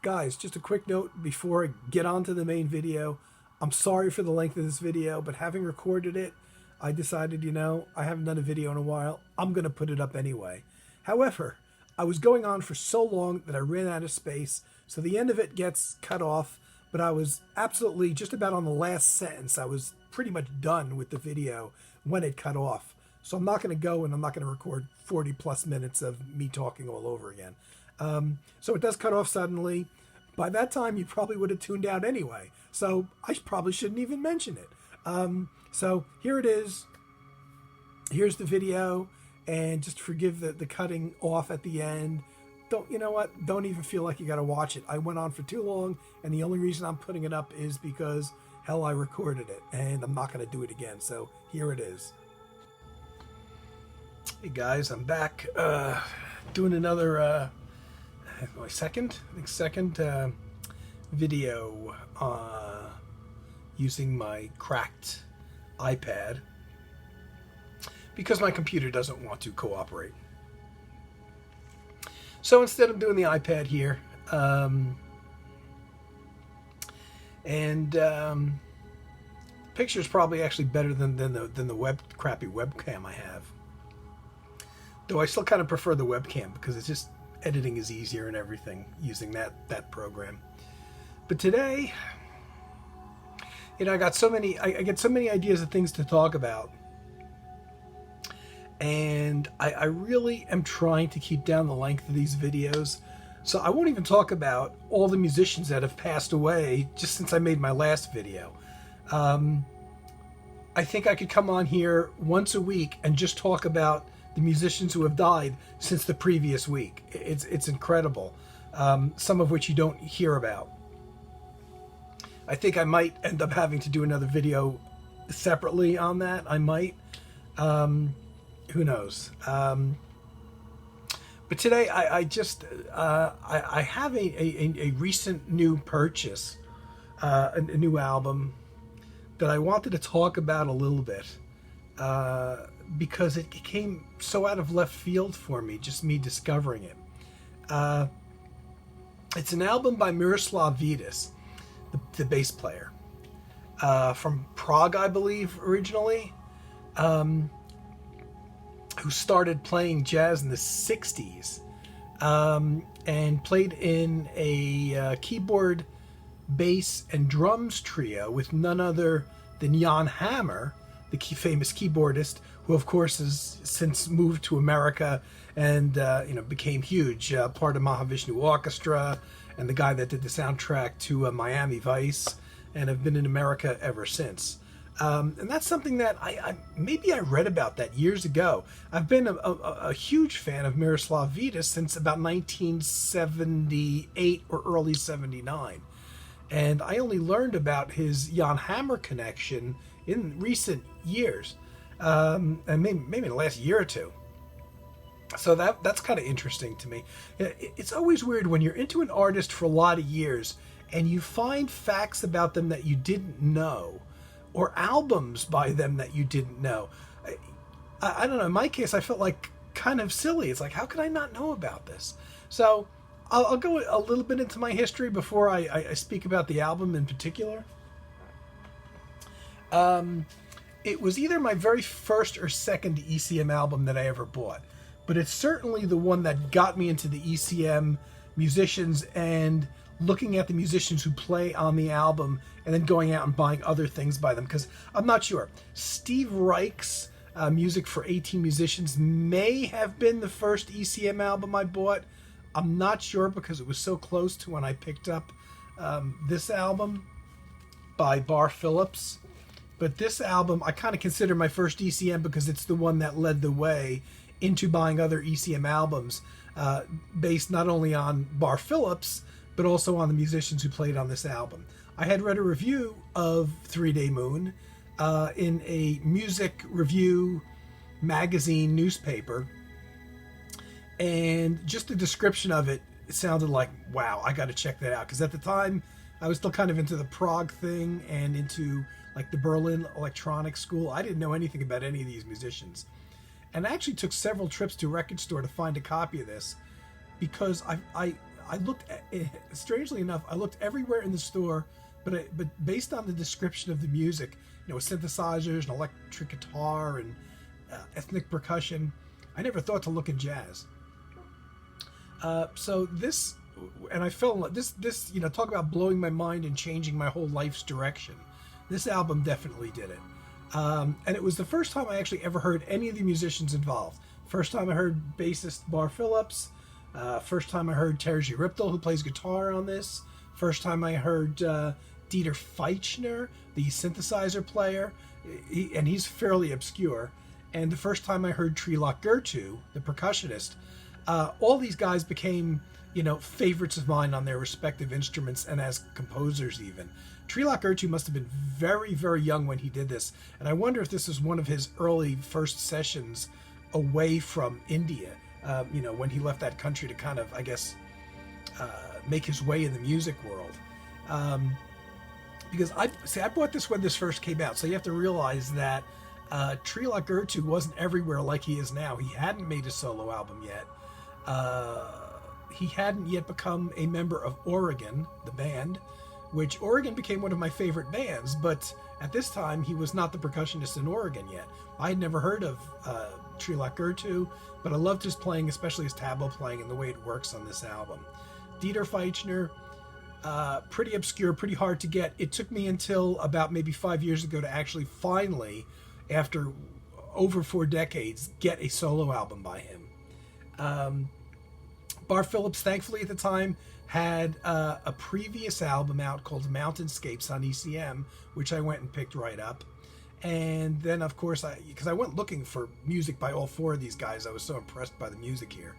Guys, just a quick note before I get on to the main video. I'm sorry for the length of this video, but having recorded it, I decided, I haven't done a video in a while. I'm going to put it up anyway. However, I was going on for so long that I ran out of space, so the end of it gets cut off, but I was absolutely just about on the last sentence. I was pretty much done with the video when it cut off. So I'm not going to go and I'm not going to record 40 plus minutes of me talking all over again. So it does cut off suddenly. By that time, you probably would have tuned out anyway. So I probably shouldn't even mention it. So here it is. Here's the video. And just forgive the cutting off at the end. You know what? Don't even feel like you got to watch it. I went on for too long. And the only reason I'm putting it up is because, hell, I recorded it. And I'm not going to do it again. So here it is. Hey guys, I'm back doing another my second video using my cracked iPad because my computer doesn't want to cooperate. So instead I'm doing the iPad here, the picture's probably actually better than the crappy webcam I have. Though I still kind of prefer the webcam because it's just editing is easier and everything using that program. But today, I got I get so many ideas of things to talk about, and I really am trying to keep down the length of these videos. So I won't even talk about all the musicians that have passed away just since I made my last video. I think I could come on here once a week and just talk about the musicians who have died since the previous week. It's incredible, some of which you don't hear about. I think I might end up having to do another video separately on that. I might. Who knows? But today I have a recent new purchase, a new album that I wanted to talk about a little bit. Because it came so out of left field for me, just me discovering it. It's an album by Miroslav Vitous, the bass player, from Prague, I believe, originally, who started playing jazz in the 60s, and played in a keyboard, bass, and drums trio with none other than Jan Hammer, the famous keyboardist, who of course has since moved to America and became huge, part of Mahavishnu Orchestra, and the guy that did the soundtrack to Miami Vice, and have been in America ever since. And that's something that maybe I read about that years ago. I've been a huge fan of Miroslav Vitous since about 1978 or early 79. And I only learned about his Jan Hammer connection in recent years, and maybe in the last year or two. So that's kind of interesting to me. It's always weird when you're into an artist for a lot of years and you find facts about them that you didn't know, or albums by them that you didn't know. I don't know, in my case I felt like kind of silly. It's like, how could I not know about this? So I'll go a little bit into my history before I speak about the album in particular. It was either my very first or second ECM album that I ever bought, but it's certainly the one that got me into the ECM musicians and looking at the musicians who play on the album and then going out and buying other things by them, because I'm not sure. Steve Reich's Music for 18 Musicians may have been the first ECM album I bought. I'm not sure because it was so close to when I picked up this album by Bar Phillips. But this album, I kind of consider my first ECM because it's the one that led the way into buying other ECM albums, based not only on Bar Phillips, but also on the musicians who played on this album. I had read a review of 3 Day Moon in a music review magazine newspaper, and just the description of it sounded like, wow, I got to check that out. Because at the time, I was still kind of into the Prague thing and into like the Berlin Electronic School. I didn't know anything about any of these musicians. And I actually took several trips to a record store to find a copy of this, because I I looked, strangely enough, I looked everywhere in the store, but based on the description of the music, synthesizers, an electric guitar, and ethnic percussion, I never thought to look at jazz. So this, and I fell in love. This, talk about blowing my mind and changing my whole life's direction. This album definitely did it. And it was the first time I actually ever heard any of the musicians involved. First time I heard bassist Bar Phillips. First time I heard Terje Riptel, who plays guitar on this. First time I heard Dieter Feichner, the synthesizer player, and he's fairly obscure. And the first time I heard Trilok Gurtu, the percussionist. All these guys became, favorites of mine on their respective instruments and as composers even. Trilok Gurtu must have been very, very young when he did this. And I wonder if this was one of his early first sessions away from India, when he left that country to kind of, I guess, make his way in the music world. Because I bought this when this first came out, so you have to realize that Trilok Gurtu wasn't everywhere like he is now. He hadn't made a solo album yet. He hadn't yet become a member of Oregon, the band, which Oregon became one of my favorite bands, but at this time he was not the percussionist in Oregon yet. I had never heard of Trilok Gurtu, but I loved his playing, especially his tabla playing and the way it works on this album. Dieter Feichner, pretty obscure, pretty hard to get. It took me until about maybe 5 years ago to actually finally, after over 4 decades, get a solo album by him. Bar Phillips, thankfully at the time, had a previous album out called Mountainscapes on ECM, which I went and picked right up. And then, of course, because I went looking for music by all 4 of these guys, I was so impressed by the music here.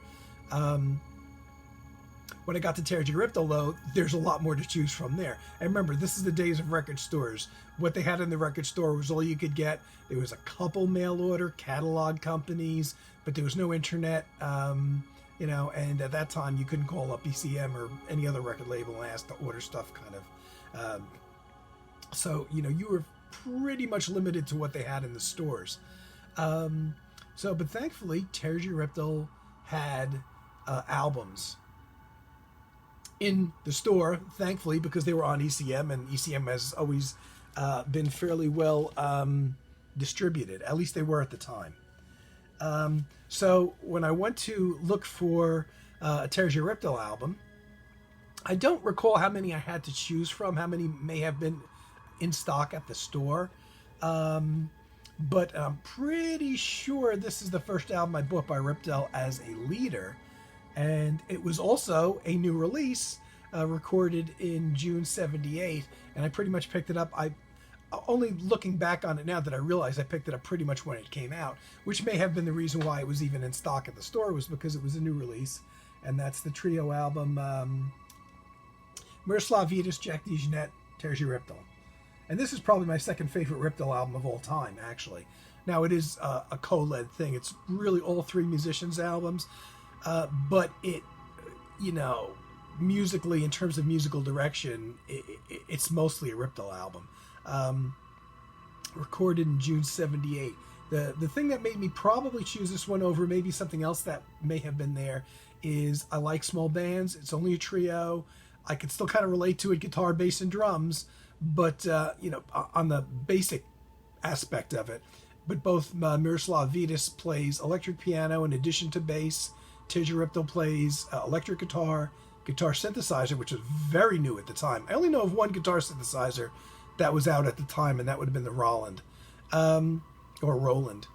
When I got to Terje Riptel, though, there's a lot more to choose from there. And remember, this is the days of record stores. What they had in the record store was all you could get. There was a couple mail order catalog companies, but there was no internet, and at that time you couldn't call up ECM or any other record label and ask to order stuff, kind of. So, you were pretty much limited to what they had in the stores. But thankfully, Terje Riptel had albums in the store, thankfully, because they were on ECM, and ECM has always been fairly well distributed. At least they were at the time. So when I went to look for a Terje Riptel album, I don't recall how many I had to choose from, how many may have been in stock at the store. But I'm pretty sure this is the first album I bought by Riptel as a leader. And it was also a new release, recorded in June 78. And I pretty much picked it up. Only looking back on it now that I realize I picked it up pretty much when it came out, which may have been the reason why it was even in stock at the store, was because it was a new release. And that's the trio album, Miroslav Vitous, Jack DeJohnette, Terje Riptel. And this is probably my second favorite Riptel album of all time, actually. Now, it is a co-led thing. It's really all 3 musicians' albums. But it, musically, in terms of musical direction, it's mostly a Riptel album. Recorded in June 78. The thing that made me probably choose this one over maybe something else that may have been there is I like small bands. It's only a trio. I could still kind of relate to it, guitar, bass, and drums, but, on the basic aspect of it. But both Miroslav Vitous plays electric piano in addition to bass. Terje Riptel plays electric guitar synthesizer, which was very new at the time. I only know of one guitar synthesizer that was out at the time, and that would have been the Roland, or Roland.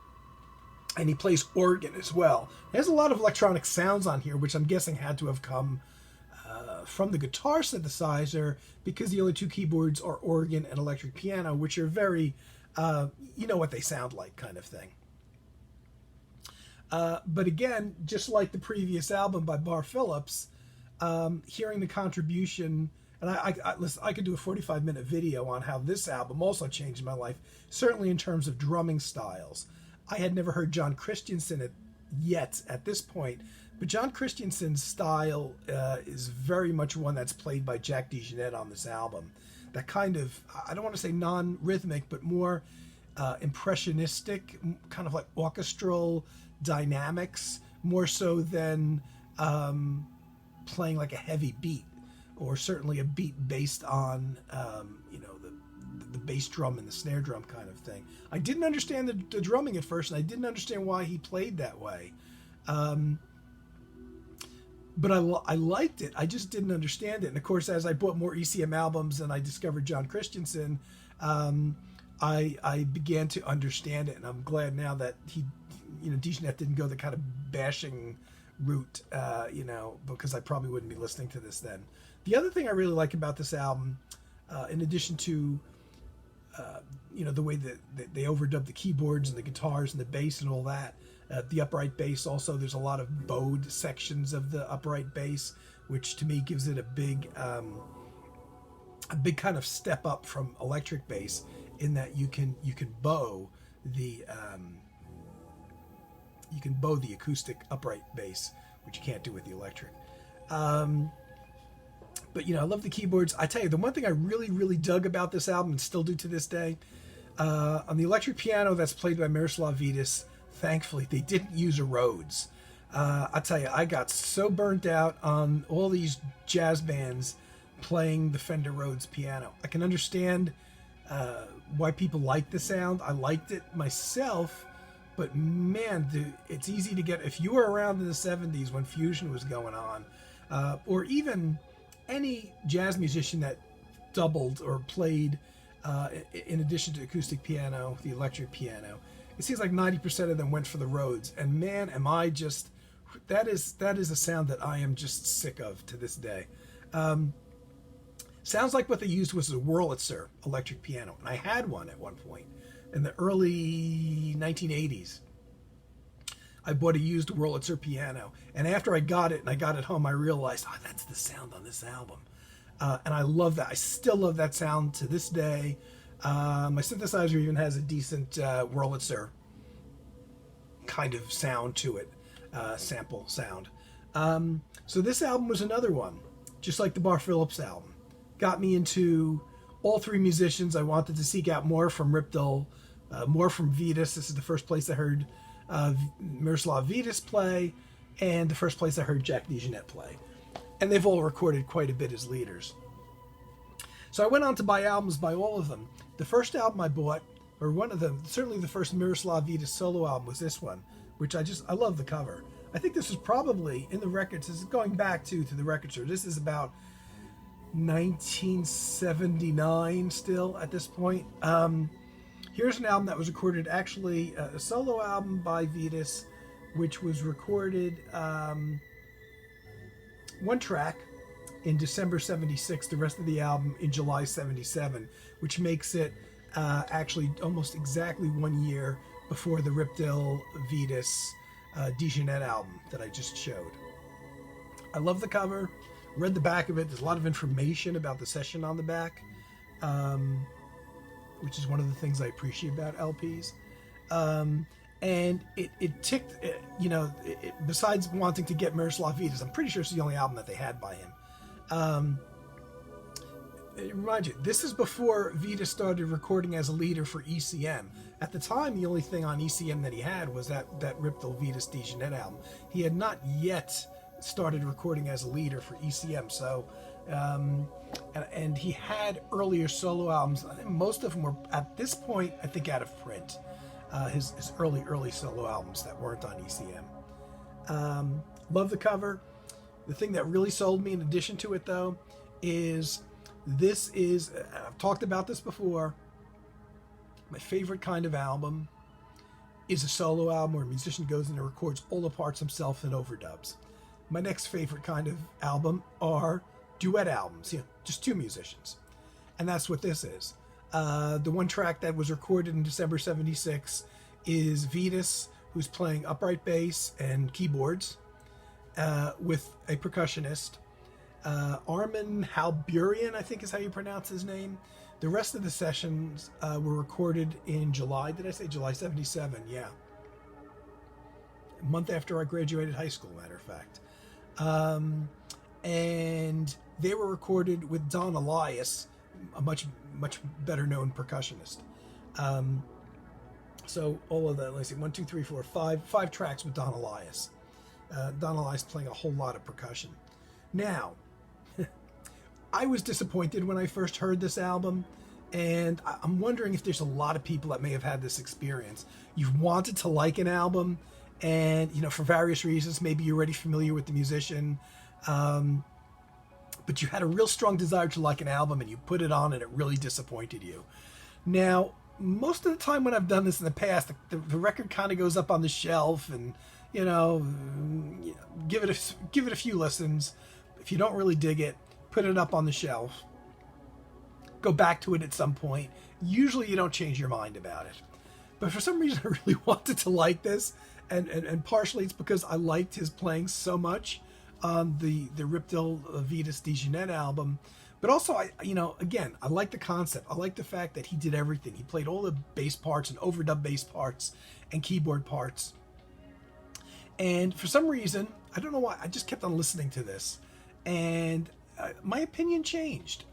And he plays organ as well. There's a lot of electronic sounds on here, which I'm guessing had to have come from the guitar synthesizer, because the only 2 keyboards are organ and electric piano, which are very, you know what they sound like kind of thing. But again, just like the previous album by Bar Phillips, hearing the contribution, and I could do a 45-minute video on how this album also changed my life, certainly in terms of drumming styles. I had never heard John Christensen yet at this point, but John Christensen's style is very much one that's played by Jack DeJohnette on this album. That kind of, I don't want to say non-rhythmic, but more impressionistic, kind of like orchestral dynamics, more so than playing like a heavy beat, or certainly a beat based on you know, the bass drum and the snare drum kind of thing. I didn't understand the drumming at first, and I didn't understand why he played that way. But I liked it. I just didn't understand it. And of course, as I bought more ECM albums and I discovered John Christensen, I began to understand it. And I'm glad now that he, you know, DJNet didn't go the kind of bashing route, you know, because I probably wouldn't be listening to this then. The other thing I really like about this album, in addition to, you know, the way that they overdubbed the keyboards and the guitars and the bass and all that, the upright bass also, there's a lot of bowed sections of the upright bass, which to me gives it a big kind of step up from electric bass, in that you can bow the acoustic upright bass, which you can't do with the electric. But you know, I love the keyboards. I tell you, the one thing I really dug about this album, and still do to this day, on the electric piano that's played by Miroslav Vitous, thankfully they didn't use a Rhodes. I tell you, I got so burnt out on all these jazz bands playing the Fender Rhodes piano. I can understand why people like the sound. I liked it myself, but man, it's easy to get, if you were around in the 70s when Fusion was going on, or even any jazz musician that doubled or played in addition to acoustic piano, the electric piano, it seems like 90% of them went for the Rhodes. And man, am I just, that is a sound that I am just sick of to this day. Sounds like what they used was a Wurlitzer electric piano, and I had one at one point in the early 1980s. I bought a used Wurlitzer piano, and after I got it and I got it home, I realized, oh, that's the sound on this album. And I love that. I still love that sound to this day. My synthesizer even has a decent Wurlitzer kind of sound to it, sample sound. So this album was another one, just like the Bar Phillips album. Got me into all three musicians. I wanted to seek out more from Ripdal, more from Vitous. This is the first place I heard Miroslav Vitous play, and the first place I heard Jack DeJohnette play. And they've all recorded quite a bit as leaders. So I went on to buy albums by all of them. The first album I bought, or one of them, certainly the first Miroslav Vitous solo album, was this one, which I love the cover. I think this was probably in the records, this is going back to the record store. This is about 1979 still at this point. Here's an album that was recorded, actually a solo album by Vitous, which was recorded one track in December 76, the rest of the album in July 77, which makes it actually almost exactly 1 year before the Ripdal Vitous DeJohnette album that I just showed. I love the cover. Read the back of it. There's a lot of information about the session on the back, which is one of the things I appreciate about LPs. And it ticked, you know, besides wanting to get Miroslav Vitous, I'm pretty sure it's the only album that they had by him. Remind you, this is before Vitous started recording as a leader for ECM. At the time, the only thing on ECM that he had was that Ripdal Vitous DeJohnette album. He had not yet started recording as a leader for ECM, so and he had earlier solo albums. I think most of them were at this point, I think, out of print. His early solo albums that weren't on ECM. Love the cover. The thing that really sold me in addition to it, though, is this is, I've talked about this before, my favorite kind of album is a solo album where a musician goes in and records all the parts himself and overdubs. My next favorite kind of album are duet albums, you know, just two musicians. And that's what this is. The one track that was recorded in December 76 is Vitous, who's playing upright bass and keyboards with a percussionist. Armin Halburian, I think is how you pronounce his name. The rest of the sessions were recorded in July. Did I say July 77? Yeah. A month after I graduated high school, matter of fact. And they were recorded with Don Elias, a much better known percussionist. So all of that, let's see, 1, 2, 3, 4, 5 tracks with Don Elias. Don Elias playing a whole lot of percussion. Now, I was disappointed when I first heard this album, and I'm wondering if there's a lot of people that may have had this experience. You've wanted to like an album, and, you know, for various reasons, maybe you're already familiar with the musician, but you had a real strong desire to like an album, and you put it on, and it really disappointed you. Now, most of the time when I've done this in the past, the record kind of goes up on the shelf, and, you know, give it a few listens. If you don't really dig it, put it up on the shelf. Go back to it at some point. Usually you don't change your mind about it. But for some reason I really wanted to like this, and partially it's because I liked his playing so much on the Miroslav Vitous Miroslav album. But also, I like the concept. I like the fact that he did everything. He played all the bass parts and overdub bass parts and keyboard parts. And for some reason, I don't know why, I just kept on listening to this. And my opinion changed.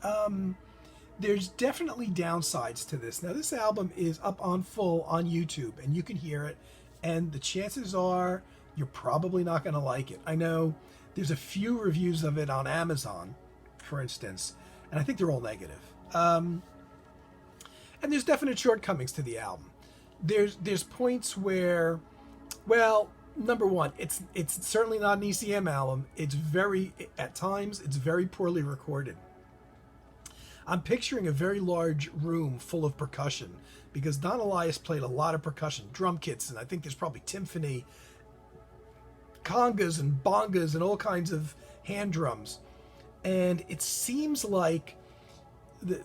There's definitely downsides to this. Now, this album is up on full on YouTube, and you can hear it. And the chances are you're probably not going to like it. I know there's a few reviews of it on Amazon, for instance, and I think they're all negative. And there's definite shortcomings to the album. There's points where, well, number one, it's certainly not an ECM album. At times, it's very poorly recorded. I'm picturing a very large room full of percussion, because Don Elias played a lot of percussion, drum kits, and I think there's probably timpani, congas and bongas and all kinds of hand drums. And it seems like the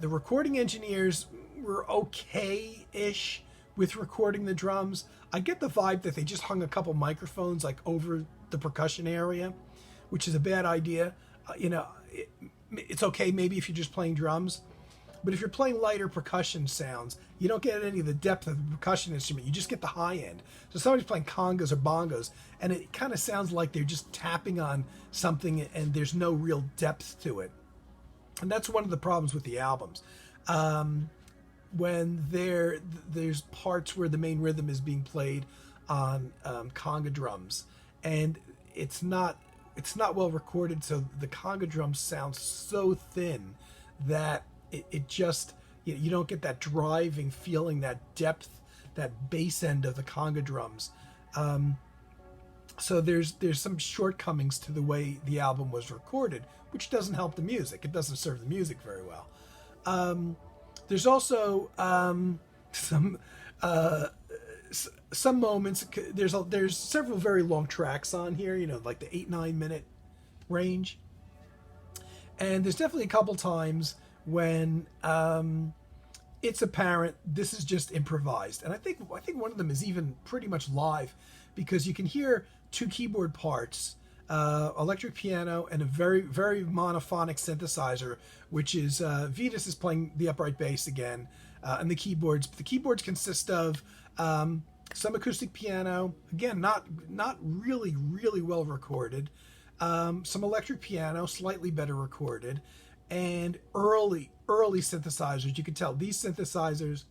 recording engineers were okay-ish with recording the drums. I get the vibe that they just hung a couple microphones like over the percussion area, which is a bad idea. It's okay maybe if you're just playing drums, but if you're playing lighter percussion sounds, you don't get any of the depth of the percussion instrument. You just get the high end. So somebody's playing congas or bongos, and it kind of sounds like they're just tapping on something, and there's no real depth to it. And that's one of the problems with the albums. When there's parts where the main rhythm is being played on conga drums, and it's not well recorded, so the conga drums sound so thin that it just, you don't get that driving feeling, that depth, that bass end of the conga drums. So there's some shortcomings to the way the album was recorded, which doesn't help the music. It doesn't serve the music very well. There's also some moments. There's several very long tracks on here, like the 8-9 minute range, and there's definitely a couple times when it's apparent this is just improvised. And I think one of them is even pretty much live, because you can hear two keyboard parts, electric piano, and a very, very monophonic synthesizer, which is Vitous is playing the upright bass again, and the keyboards. The keyboards consist of some acoustic piano, again, not really, really well recorded, some electric piano, slightly better recorded, and early synthesizers. You can tell these synthesizers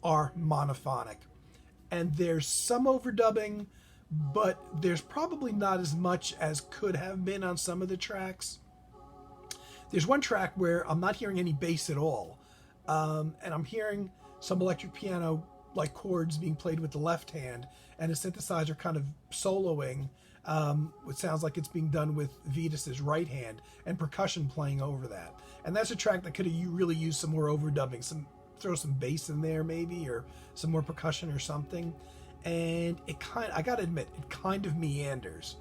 are monophonic. And there's some overdubbing, but there's probably not as much as could have been on some of the tracks. There's one track where I'm not hearing any bass at all, and I'm hearing some electric piano, like chords being played with the left hand, and a synthesizer kind of soloing. It sounds like it's being done with Vitous' right hand, and percussion playing over that. And that's a track that could have really used some more overdubbing, throw some bass in there maybe, or some more percussion or something. And I gotta admit, it kind of meanders.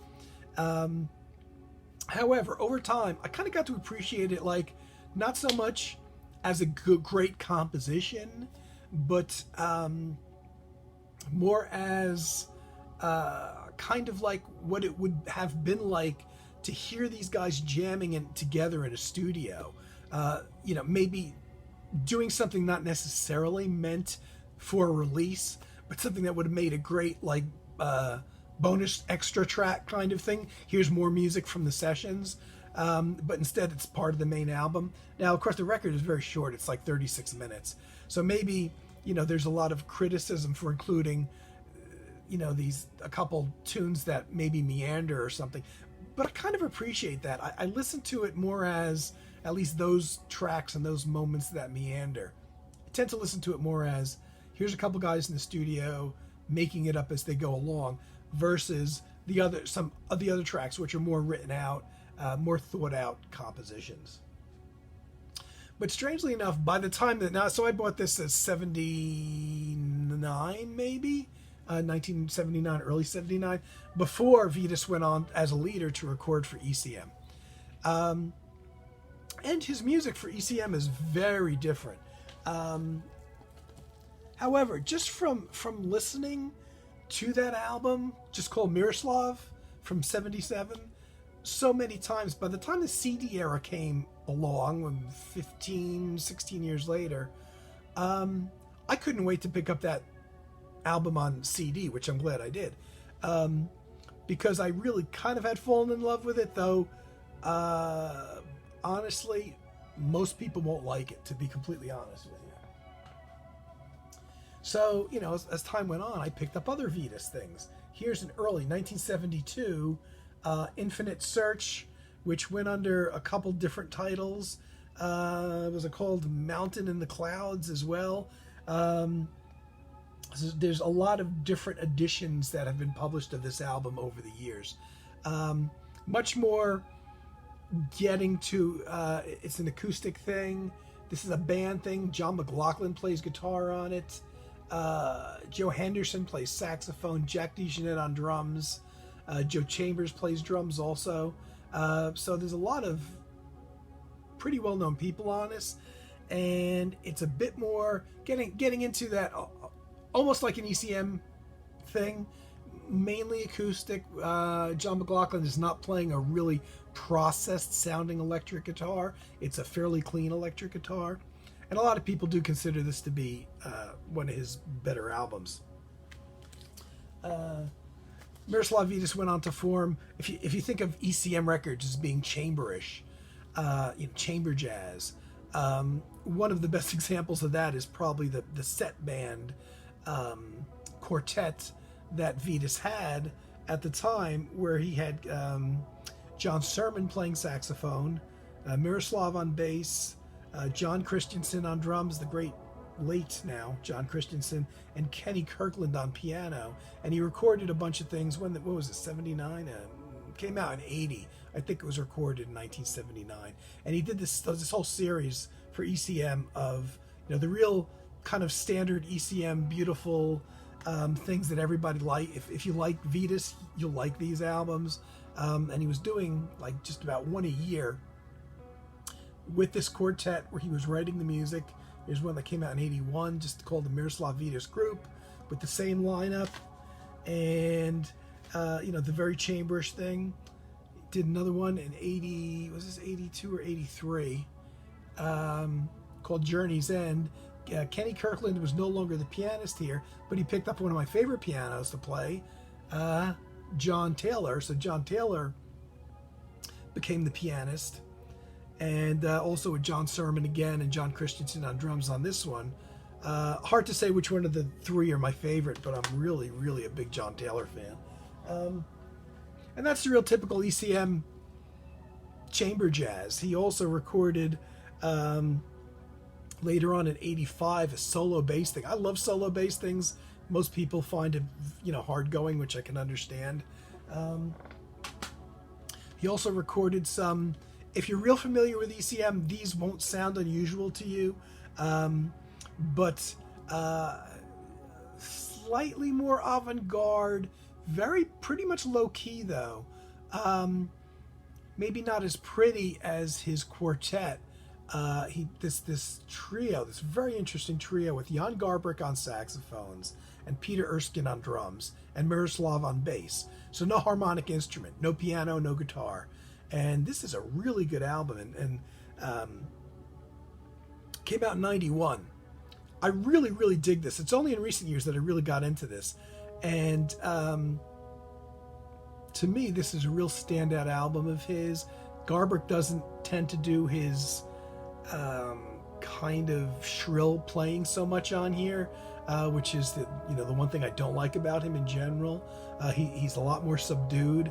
However, over time, I kind of got to appreciate it, like, not so much as a great composition, but more as kind of like what it would have been like to hear these guys jamming together in a studio. Maybe doing something not necessarily meant for a release, but something that would have made a great, like, bonus extra track kind of thing. Here's more music from the sessions, but instead it's part of the main album. Now, of course, the record is very short. It's like 36 minutes. So maybe, there's a lot of criticism for including, a couple tunes that maybe meander or something. But I kind of appreciate that. I listen to it more as, at least those tracks and those moments that meander, I tend to listen to it more as, here's a couple guys in the studio making it up as they go along, versus some of the other tracks, which are more written out, more thought out compositions. But strangely enough, by the time that now, so I bought this as 79 maybe, 1979, early 79, before Vitous went on as a leader to record for ECM. And his music for ECM is very different. However, just from listening to that album, just called Miroslav from 77, so many times, by the time the CD era came along, 15, 16 years later, I couldn't wait to pick up that album on CD, which I'm glad I did, because I really kind of had fallen in love with it, though honestly, most people won't like it, to be completely honest with you. So, you know, as time went on, I picked up other Vitous things. Here's an early 1972 Infinite Search, which went under a couple different titles. It was called Mountain in the Clouds as well. There's a lot of different editions that have been published of this album over the years. Much more getting to, it's an acoustic thing. This is a band thing. John McLaughlin plays guitar on it. Joe Henderson plays saxophone. Jack DeJohnette on drums. Joe Chambers plays drums also. So there's a lot of pretty well-known people on this, and it's a bit more getting into that, almost like an ECM thing, mainly acoustic. John McLaughlin is not playing a really processed sounding electric guitar. It's a fairly clean electric guitar, and a lot of people do consider this to be one of his better albums. Miroslav Vitous went on to form, if you think of ECM records as being chamberish, chamber jazz, one of the best examples of that is probably the set band quartet that Vitous had at the time, where he had John Sermon playing saxophone, Miroslav on bass, John Christensen on drums, the great late now John Christensen, and Kenny Kirkland on piano. And he recorded a bunch of things when, what was it, 79? Came out in 80. I think it was recorded in 1979. And he did this whole series for ECM of, you know, the real kind of standard ECM, beautiful things that everybody like. If you like Vitous, you'll like these albums. And he was doing like just about one a year with this quartet where he was writing the music. There's one that came out in 81, just called the Miroslav Vitous Group, with the same lineup, and the very chamberish thing. Did another one in 82 or 83, called Journey's End. Kenny Kirkland was no longer the pianist here, but he picked up one of my favorite pianos to play, John Taylor. So John Taylor became the pianist. And also with John Sermon again and John Christensen on drums on this one. Hard to say which one of the three are my favorite, but I'm really, really a big John Taylor fan. And that's the real typical ECM chamber jazz. He also recorded later on in 85 a solo bass thing. I love solo bass things. Most people find it, hard going, which I can understand. He also recorded some. If you're real familiar with ECM, these won't sound unusual to you, but slightly more avant-garde, pretty much low-key though. Maybe not as pretty as his quartet. This trio, this very interesting trio with Jan Garbrick on saxophones and Peter Erskine on drums and Miroslav on bass. So no harmonic instrument, no piano, no guitar. And this is a really good album, and came out in 91. I really, really dig this. It's only in recent years that I really got into this. And to me, this is a real standout album of his. Garbrick doesn't tend to do his kind of shrill playing so much on here, which is the one thing I don't like about him in general. He's a lot more subdued.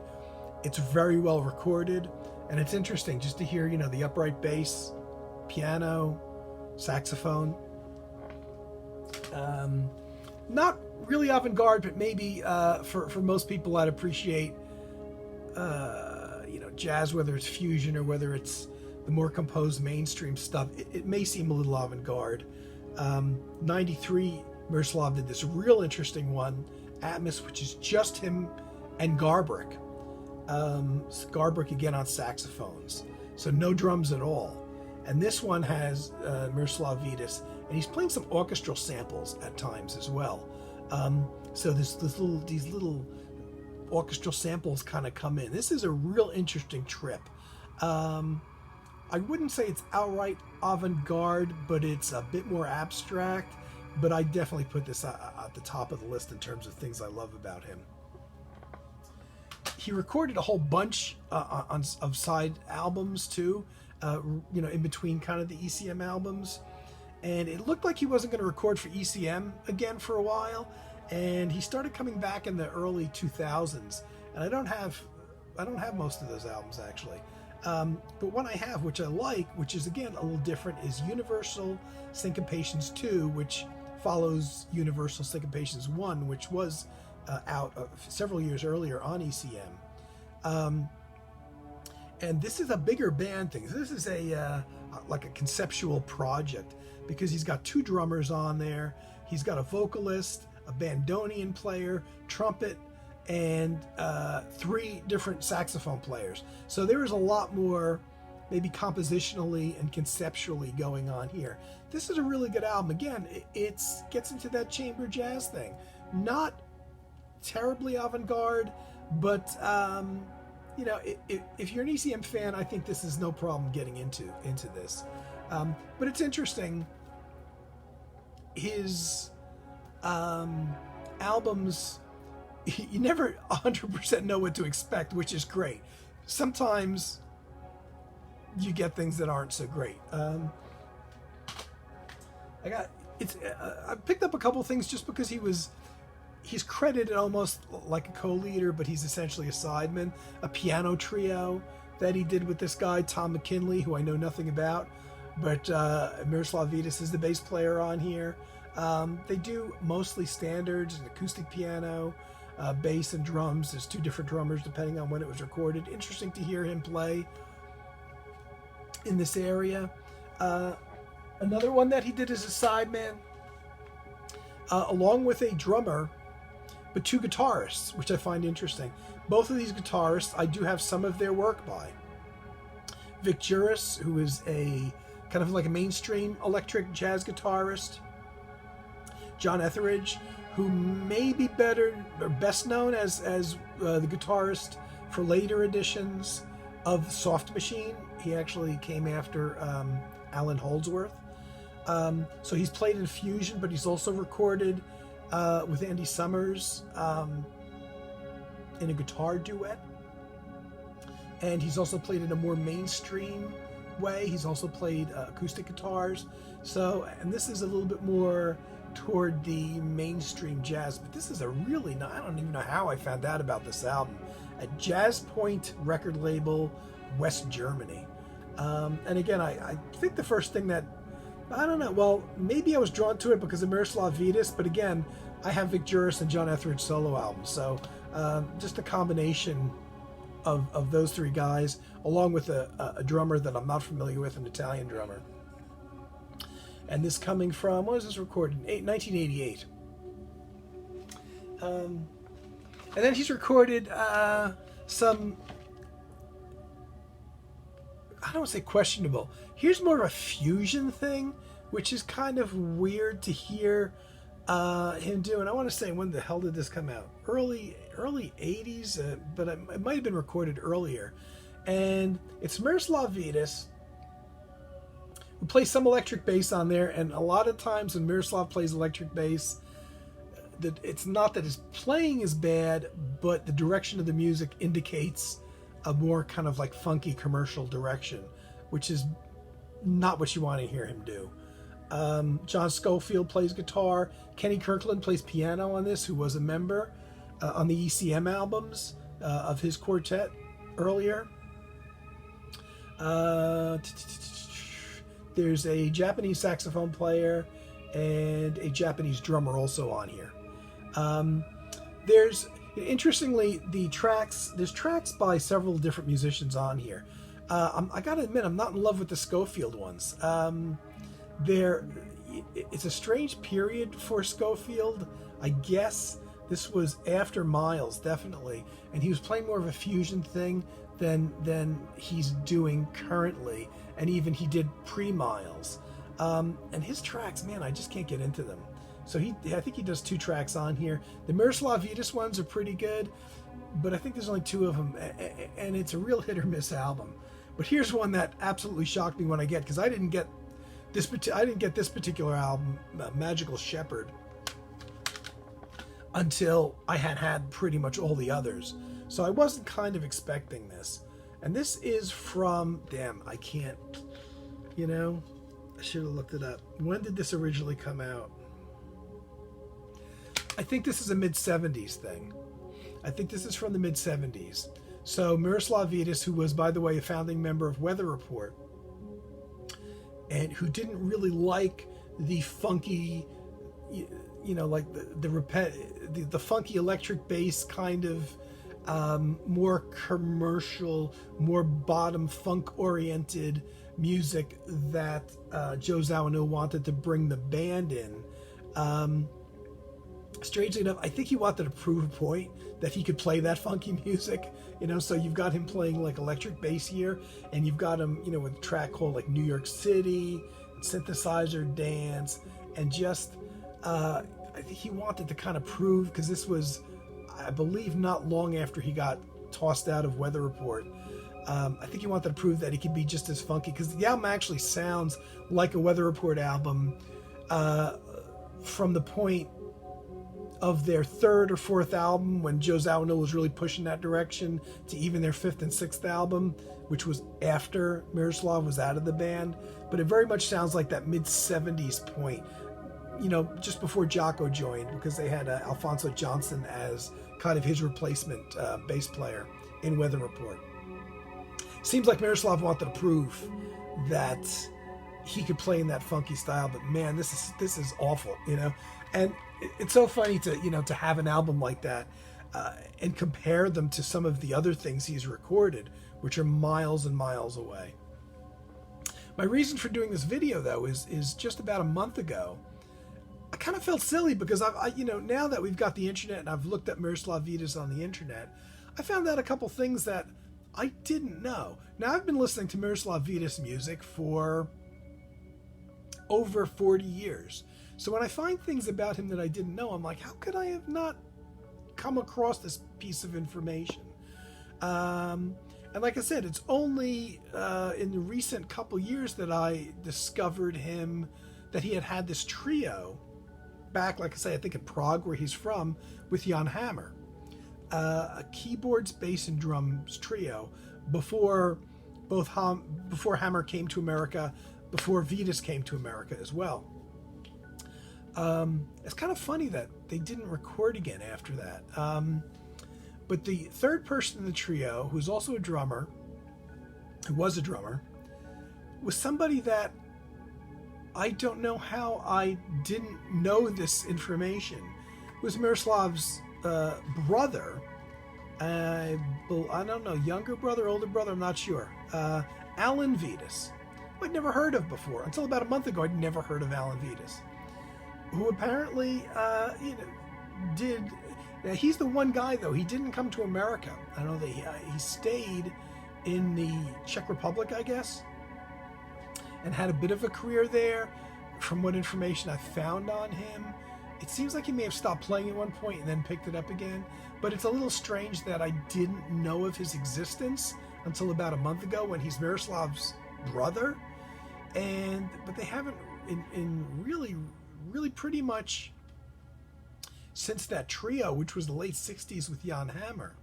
It's very well recorded, and it's interesting just to hear, the upright bass, piano, saxophone. Not really avant-garde, but maybe for most people I'd appreciate, jazz, whether it's fusion or whether it's the more composed mainstream stuff. It may seem a little avant-garde. 93, Miroslav did this real interesting one, Atmos, which is just him and Garbrick. Garbrick again on saxophones, so no drums at all. And this one has Miroslav Vitous, and he's playing some orchestral samples at times as well. So these little orchestral samples kind of come in. This is a real interesting trip. I wouldn't say it's outright avant-garde, but it's a bit more abstract. But I definitely put this at the top of the list in terms of things I love about him. He recorded a whole bunch of side albums too, in between kind of the ECM albums. And it looked like he wasn't going to record for ECM again for a while. And he started coming back in the early 2000s. And I don't have most of those albums actually. But one I have, which I like, which is again a little different, is Universal Syncopations 2, which follows Universal Syncopations 1, which was out several years earlier on ECM. And this is a bigger band thing. This is like a conceptual project, because he's got 2 drummers on there. He's got a vocalist, a bandoneon player, trumpet, and 3 different saxophone players. So there is a lot more, maybe compositionally and conceptually, going on here. This is a really good album. Again, it gets into that chamber jazz thing. Not terribly avant-garde, but if you're an ECM fan, I think this is no problem getting into this. But it's interesting. His albums, you never 100% know what to expect, which is great. Sometimes you get things that aren't so great. I picked up a couple things just because he's credited almost like a co-leader, but he's essentially a sideman. A piano trio that he did with this guy, Tom McKinley, who I know nothing about, but Miroslav Vitous is the bass player on here. They do mostly standards, an acoustic piano, bass and drums. There's 2 different drummers depending on when it was recorded. Interesting to hear him play in this area. Another one that he did as a sideman, along with a drummer, but 2 guitarists, which I find interesting. Both of these guitarists, I do have some of their work by. Vic Juris, who is a kind of like a mainstream electric jazz guitarist. John Etheridge, who may be better or best known as the guitarist for later editions of Soft Machine. He actually came after Alan Holdsworth. So he's played in fusion, but he's also recorded with Andy Summers in a guitar duet. And he's also played in a more mainstream way. He's also played acoustic guitars. So, and this is a little bit more toward the mainstream jazz, but this is a really, I don't even know how I found out about this album. A Jazz Point record label, West Germany. And again, I think the first thing that, I don't know, well, maybe I was drawn to it because of Miroslav Vitous, but again, I have Vic Juris and John Etheridge solo albums. So just a combination of those 3 guys, along with a drummer that I'm not familiar with, an Italian drummer. And this coming from, when was this recorded? 1988. And then he's recorded some, I don't want to say questionable. Here's more of a fusion thing, which is kind of weird to hear him do. And I want to say, when the hell did this come out? Early 80s, but it might have been recorded earlier. And it's Miroslav Vitous, who plays some electric bass on there. And a lot of times when Miroslav plays electric bass, it's not that his playing is bad, but the direction of the music indicates a more kind of like funky commercial direction, which is not what you want to hear him do. John Schofield plays guitar. Kenny Kirkland plays piano on this, who was a member on the ECM albums of his quartet. earlier. There's a Japanese saxophone player and a Japanese drummer also on here. Interestingly, there's tracks by several different musicians on here. I gotta admit, I'm not in love with the Scofield ones. It's a strange period for Scofield. I guess this was after Miles, definitely, and he was playing more of a fusion thing than he's doing currently, and even he did pre-Miles. And his tracks, man, I just can't get into them. So I think he does 2 tracks on here. The Miroslav Vitous ones are pretty good, but I think there's only 2 of them, and it's a real hit or miss album. But here's one that absolutely shocked me when I get, because I didn't get this particular album, Magical Shepherd, until I had pretty much all the others. So I wasn't kind of expecting this. And this is from, damn, I can't, I should have looked it up. When did this originally come out? I think this is a mid-70s thing. I think this is from the mid-70s. So Miroslav Vitous, who was, by the way, a founding member of Weather Report, and who didn't really like the funky, like the funky electric bass kind of more commercial, more bottom funk-oriented music that Joe Zawinul wanted to bring the band in. Strangely enough, I think he wanted to prove a point that he could play that funky music, so you've got him playing like electric bass here, and you've got him, with a track called like New York City, synthesizer dance, and just, I think he wanted to kind of prove, because this was, I believe, not long after he got tossed out of Weather Report. I think he wanted to prove that he could be just as funky, because the album actually sounds like a Weather Report album from the point of their 3rd or 4th album, when Joe Zawinul was really pushing that direction, to even their 5th and 6th album, which was after Miroslav was out of the band. But it very much sounds like that mid-70s point, just before Jocko joined, because they had Alfonso Johnson as kind of his replacement bass player in Weather Report. Seems like Miroslav wanted to prove that he could play in that funky style, but man, this is awful, And it's so funny to have an album like that and compare them to some of the other things he's recorded, which are miles and miles away. My reason for doing this video, though, is just about a month ago, I kind of felt silly because I now that we've got the internet and I've looked at Miroslav Vitous on the internet, I found out a couple things that I didn't know. Now, I've been listening to Miroslav Vitous music for over 40 years. So when I find things about him that I didn't know, I'm like, how could I have not come across this piece of information? And like I said, it's only in the recent couple years that I discovered him, that he had this trio back, like I say, I think in Prague, where he's from, with Jan Hammer. A keyboards, bass, and drums trio before Hammer came to America, before Vitous came to America as well. It's kind of funny that they didn't record again after that. But the third person in the trio, who was a drummer, was somebody that I don't know how I didn't know this information. It was Miroslav's brother. I don't know, younger brother, older brother, I'm not sure. Alan Vitous, who I'd never heard of before. Until about a month ago, I'd never heard of Alan Vitous, who apparently, did... Now, he's the one guy, though. He didn't come to America. I know that he stayed in the Czech Republic, I guess, and had a bit of a career there. From what information I found on him, it seems like he may have stopped playing at one point and then picked it up again. But it's a little strange that I didn't know of his existence until about a month ago, when he's Miroslav's brother. But they haven't, in really pretty much since that trio, which was the late 60s with Jan Hammer,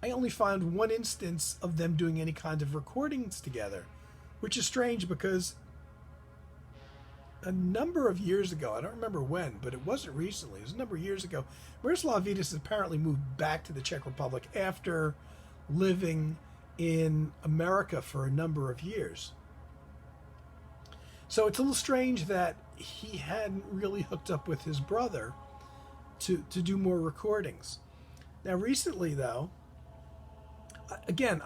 I only found one instance of them doing any kind of recordings together, which is strange because a number of years ago, I don't remember when, but it wasn't recently, it was a number of years ago, Miroslav Vitous apparently moved back to the Czech Republic after living in America for a number of years. So it's a little strange that he hadn't really hooked up with his brother to do more recordings. Now, recently, though, again,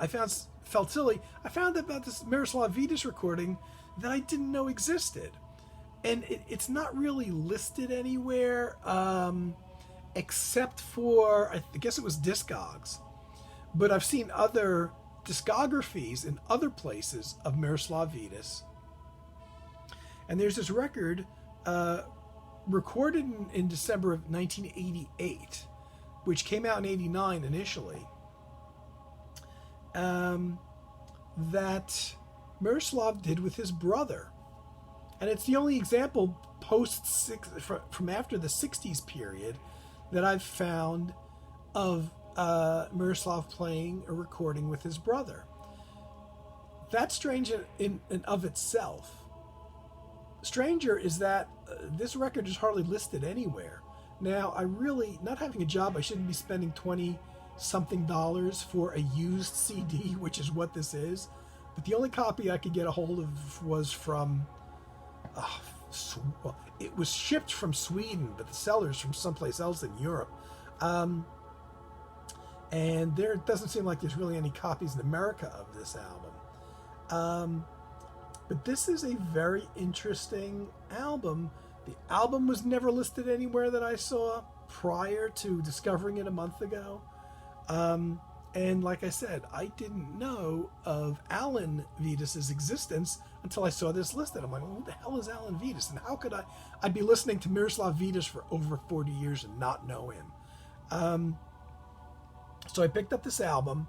felt silly. I found about this Miroslav Vitous recording that I didn't know existed. And it's not really listed anywhere, except for, I guess it was Discogs. But I've seen other discographies in other places of Miroslav Vitous. And there's this record recorded in December of 1988, which came out in 89 initially, that Miroslav did with his brother. And it's the only example from after the 60s period that I've found of Miroslav playing a recording with his brother. That's strange in and of itself. Stranger is that this record is hardly listed anywhere. Now, not having a job, I shouldn't be spending $20-something for a used CD, which is what this is. But the only copy I could get a hold of was from, it was shipped from Sweden, but the seller's from someplace else in Europe. And there doesn't seem like there's really any copies in America of this album. But this is a very interesting album. The album was never listed anywhere that I saw prior to discovering it a month ago. And like I said, I didn't know of Alan Vitous' existence until I saw this listed. I'm like, well, who the hell is Alan Vitous? And how could I'd be listening to Miroslav Vitous for over 40 years and not know him. So I picked up this album,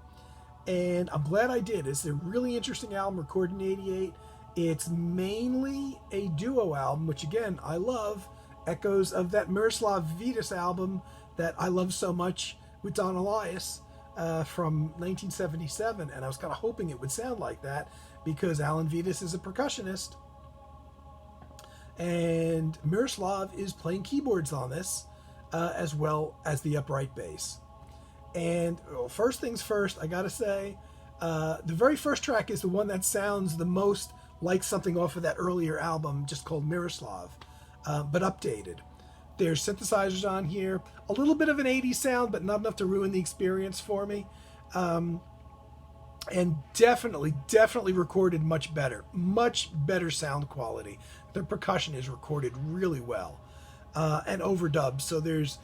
and I'm glad I did. It's a really interesting album, recorded in 88. It's mainly a duo album, which again, I love. Echoes of that Miroslav Vitous album that I love so much with Don Elias from 1977. And I was kind of hoping it would sound like that because Alan Vitous is a percussionist. And Miroslav is playing keyboards on this as well as the upright bass. And first things first, I got to say, the very first track is the one that sounds the most like something off of that earlier album just called Miroslav, but updated. There's synthesizers on here, a little bit of an 80s sound, but not enough to ruin the experience for me. And definitely recorded much better sound quality. The percussion is recorded really well, and overdubbed. So there's,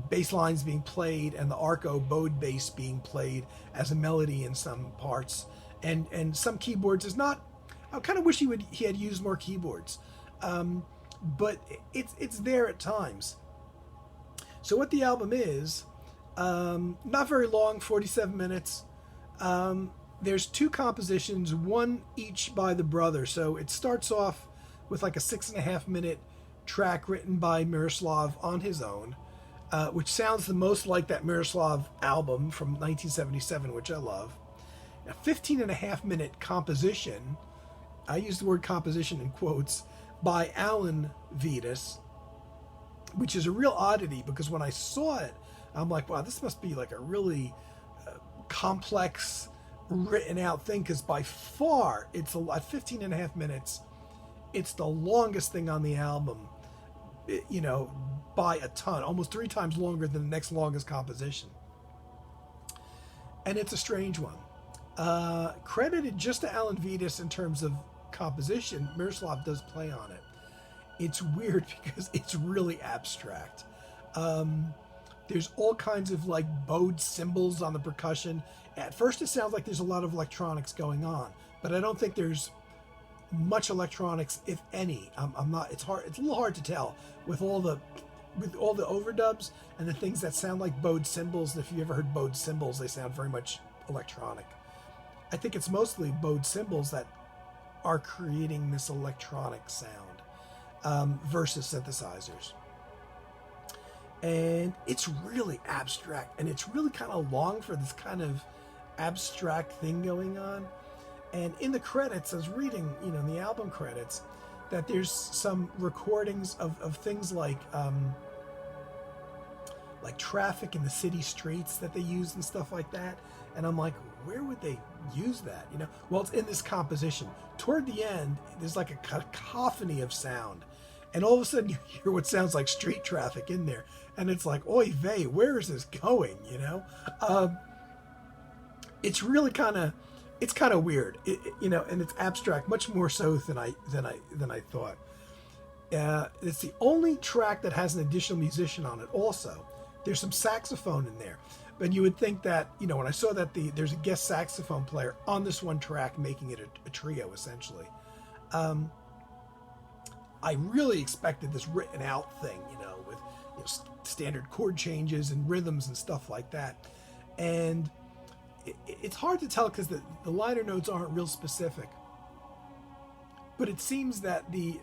bass lines being played and the arco bowed bass being played as a melody in some parts. And some keyboards is not. I kind of wish he had used more keyboards, but it's there at times. So what the album is, not very long, 47 minutes. There's two compositions, one each by the brother. So it starts off with like a 6.5 minute track written by Miroslav on his own, which sounds the most like that Miroslav album from 1977, which I love. A 15.5 minute composition, I use the word composition in quotes, by Alan Vitous, which is a real oddity because when I saw it, I'm like, wow, this must be like a really complex, written out thing, because by far, it's at 15.5 minutes, it's the longest thing on the album, by a ton, almost 3 times longer than the next longest composition. And it's a strange one. Credited just to Alan Vitous in terms of composition, Miroslav does play on it. It's weird because it's really abstract. There's all kinds of like bowed cymbals on the percussion. At first it sounds like there's a lot of electronics going on, but I don't think there's much electronics, if any. It's a little hard to tell with all the overdubs and the things that sound like bowed cymbals. And if you ever heard bowed cymbals, they sound very much electronic. I think it's mostly bowed cymbals that are creating this electronic sound versus synthesizers. And it's really abstract, and it's really kind of long for this kind of abstract thing going on. And in the credits, I was reading, in the album credits, that there's some recordings of things like like traffic in the city streets that they use and stuff like that. And I'm like, where would they use that? You know, well, it's in this composition. Toward the end, there's like a cacophony of sound, and all of a sudden you hear what sounds like street traffic in there, and it's like, oy vey, where is this going? You know, it's really kind of weird, you know, and it's abstract, much more so than I thought. It's the only track that has an additional musician on it. Also, there's some saxophone in there. And you would think that, you know, when I saw that there's a guest saxophone player on this one track, making it a trio, essentially. I really expected this written out thing, you know, with, you know, standard chord changes and rhythms and stuff like that. And it's hard to tell because the liner notes aren't real specific. But it seems that the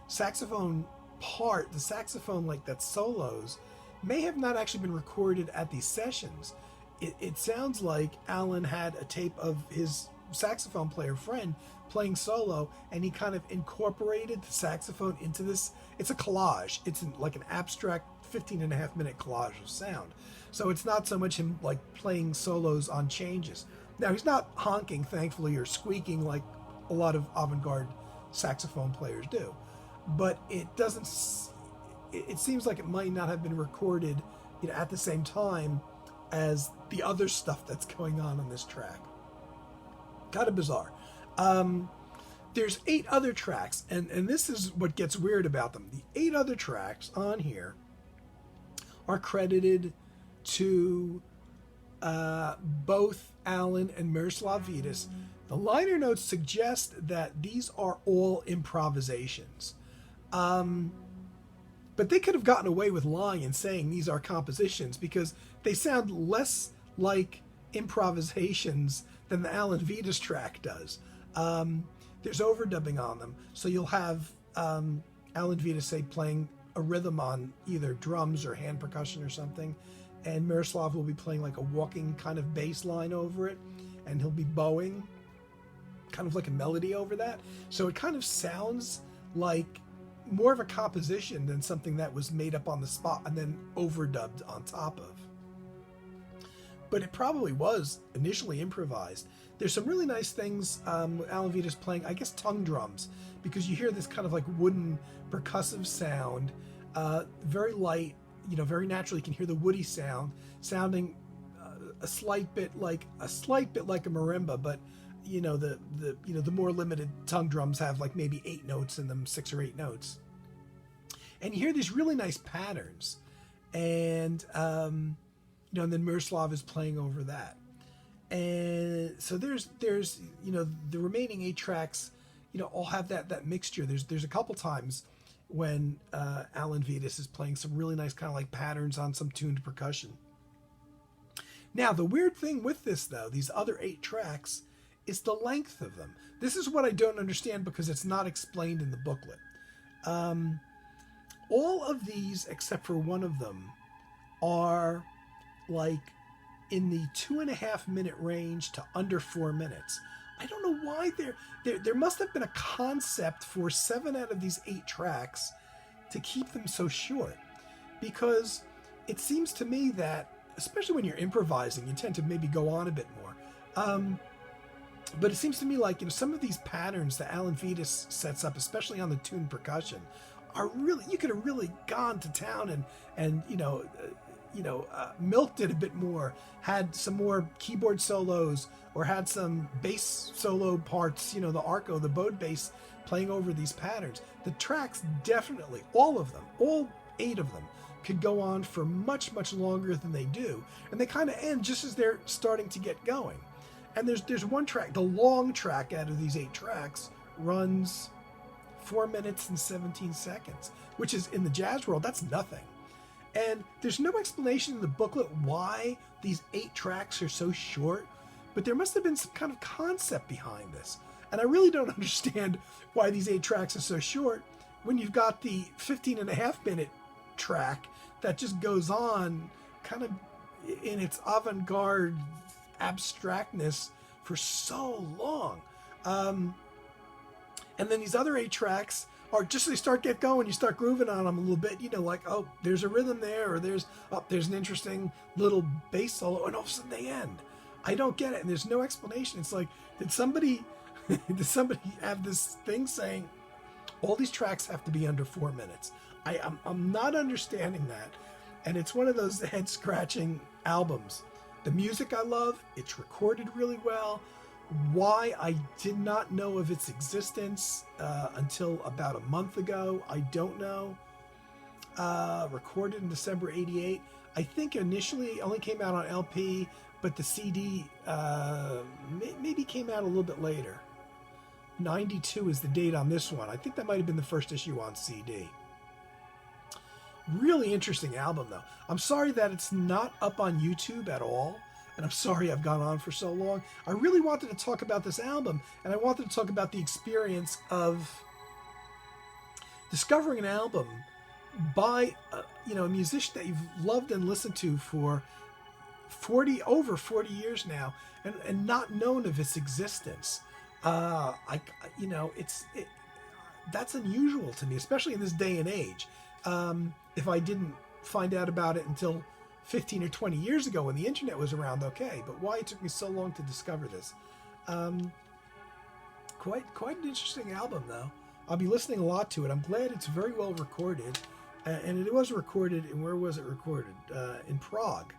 saxophone part, the saxophone like that solos, may have not actually been recorded at these sessions. It sounds like Alan had a tape of his saxophone player friend playing solo, and he kind of incorporated the saxophone into this. It's a collage. It's like an abstract 15.5-minute collage of sound. So it's not so much him like playing solos on changes. Now, he's not honking, thankfully, or squeaking like a lot of avant-garde saxophone players do. But it doesn't... It seems like it might not have been recorded, you know, at the same time as the other stuff that's going on this track. Kind of bizarre. There's 8 other tracks, and this is what gets weird about them. The 8 other tracks on here are credited to both Alan and Miroslav Vitous. The liner notes suggest that these are all improvisations. But they could have gotten away with lying and saying these are compositions because they sound less like improvisations than the Alan Vitous track does. There's overdubbing on them. So you'll have Alan Vitous, say, playing a rhythm on either drums or hand percussion or something, and Miroslav will be playing like a walking kind of bass line over it, and he'll be bowing kind of like a melody over that. So it kind of sounds like more of a composition than something that was made up on the spot and then overdubbed on top of. But it probably was initially improvised. There's some really nice things with Alan Vitous playing, I guess, tongue drums, because you hear this kind of like wooden percussive sound, very light, you know, very natural. You can hear the woody sound, sounding a slight bit like a marimba, but you know, the more limited tongue drums have like maybe 8 notes in them, 6 or 8 notes. And you hear these really nice patterns. And, you know, and then Miroslav is playing over that. And so there's, you know, the remaining 8 tracks, you know, all have that mixture. There's a couple times when Alan Vitous is playing some really nice kind of like patterns on some tuned percussion. Now, the weird thing with this, though, these other 8 tracks, is the length of them. This is what I don't understand because it's not explained in the booklet. All of these, except for one of them, are like in the 2.5-minute range to under 4 minutes. I don't know why there must have been a concept for 7 out of these 8 tracks to keep them so short, because it seems to me that, especially when you're improvising, you tend to maybe go on a bit more. But it seems to me like, you know, some of these patterns that Alan Vitous sets up, especially on the tuned percussion, are really, you could have really gone to town and milked it a bit more, had some more keyboard solos, or had some bass solo parts, you know, the arco, the bowed bass playing over these patterns. The tracks definitely, all of them, all 8 of them, could go on for much, much longer than they do. And they kind of end just as they're starting to get going. And there's one track, the long track out of these 8 tracks runs 4 minutes and 17 seconds, which is, in the jazz world, that's nothing. And there's no explanation in the booklet why these 8 tracks are so short, but there must have been some kind of concept behind this. And I really don't understand why these 8 tracks are so short when you've got the 15.5-minute track that just goes on kind of in its avant-garde abstractness for so long. And then these other 8 tracks or just they start get going, you start grooving on them a little bit, you know, like, oh, there's a rhythm there, or there's an interesting little bass solo, and all of a sudden they end. I don't get it, and there's no explanation. It's like, did somebody have this thing saying all these tracks have to be under 4 minutes? I'm not understanding that, and it's one of those head scratching albums. The music I love, it's recorded really well. Why I did not know of its existence until about a month ago, I don't know. Recorded in December '88. I think initially it only came out on LP, but the CD maybe came out a little bit later. 92 is the date on this one. I think that might have been the first issue on CD. Really interesting album, though. I'm sorry that it's not up on YouTube at all. And I'm sorry I've gone on for so long. I really wanted to talk about this album, and I wanted to talk about the experience of discovering an album by a musician that you've loved and listened to for over 40 years now, and not known of its existence. That's unusual to me, especially in this day and age. If I didn't find out about it until 15 or 20 years ago when the internet was around, okay, but why it took me so long to discover this? Quite an interesting album, though. I'll be listening a lot to it. I'm glad it's very well recorded, and it was recorded. And where was it recorded? In Prague.